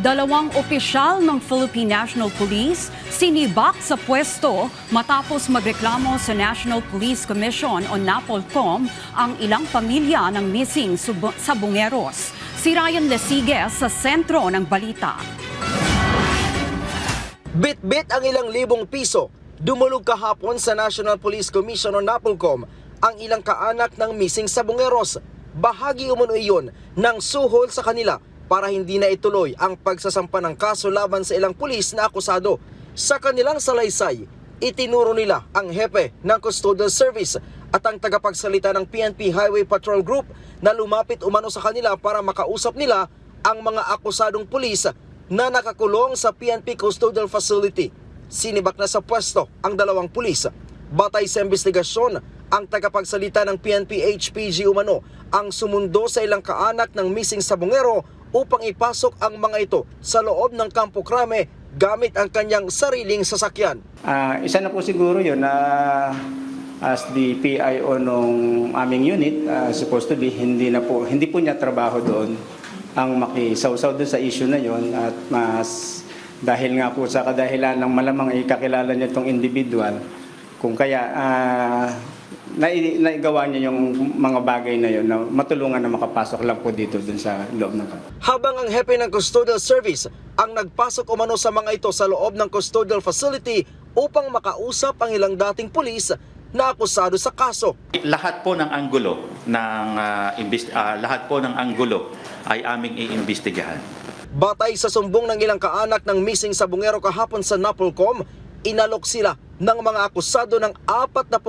Dalawang opisyal ng Philippine National Police sinibak sa pwesto matapos magreklamo sa National Police Commission o NAPOLCOM ang ilang pamilya ng missing sabongeros. Si Ryan Lesiges sa sentro ng balita. Bit-bit ang ilang libong piso. Dumulog kahapon sa National Police Commission o NAPOLCOM ang ilang kaanak ng missing sabongeros. Bahagi umano iyon ng suhol sa kanila para hindi na ituloy ang pagsasampa ng kaso laban sa ilang pulis na akusado. Sa kanilang salaysay, itinuro nila ang hepe ng Custodial Service at ang tagapagsalita ng PNP Highway Patrol Group na lumapit umano sa kanila para makausap nila ang mga akusadong pulis na nakakulong sa PNP Custodial Facility. Sinibak na sa pwesto ang dalawang pulis. Batay sa investigasyon, ang tagapagsalita ng PNP HPG umano ang sumundo sa ilang kaanak ng missing sabongero upang ipasok ang mga ito sa loob ng Campo Crame gamit ang kanyang sariling sasakyan. Isa na po siguro yun na as the PIO nung aming unit, supposed to be, hindi po niya trabaho doon ang makisawsaw doon sa issue na yon at mas dahil nga po sa kadahilan ng malamang ikakilala niya itong individual, kung kaya naigawa niya yung mga bagay na yun na matulungan na makapasok lang po dito dun sa loob ng kampo. Habang ang hepe ng Custodial Service ang nagpasok umano sa mga ito sa loob ng custodial facility upang makausap ang ilang dating pulis na akusado sa kaso. Lahat po ng anggulo ay aming iimbestigahan. Batay sa sumbong ng ilang kaanak ng missing sabongero kahapon sa NAPOLCOM, inalok sila ng mga akusado ng 40,000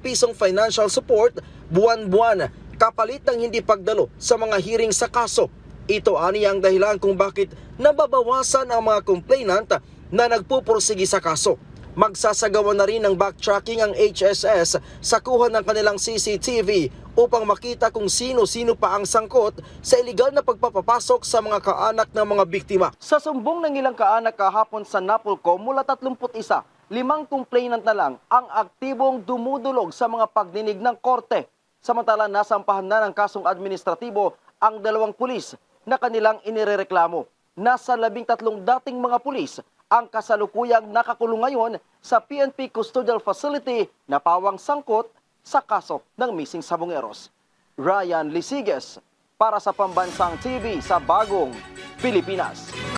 pisong financial support buwan-buwan kapalit ng hindi pagdalo sa mga hearing sa kaso. Ito ani ang dahilan kung bakit nababawasan ang mga complainant na nagpupursigi sa kaso. Magsasagawa na rin ng backtracking ang HSS sa kuha ng kanilang CCTV upang makita kung sino-sino pa ang sangkot sa iligal na pagpapapasok sa mga kaanak ng mga biktima. Sa sumbong ng ilang kaanak kahapon sa NAPOLCOM mula 31, 5 complainant na lang ang aktibong dumudulog sa mga pagdinig ng korte. Samantala nasampahan na ng kasong administratibo ang 2 pulis na kanilang inirereklamo. Nasa 13 dating mga pulis ang kasalukuyang nakakulong ngayon sa PNP Custodial Facility na pawang sangkot sa kaso ng missing sabongeros. Ryan Lesiges para sa Pambansang TV sa Bagong Pilipinas.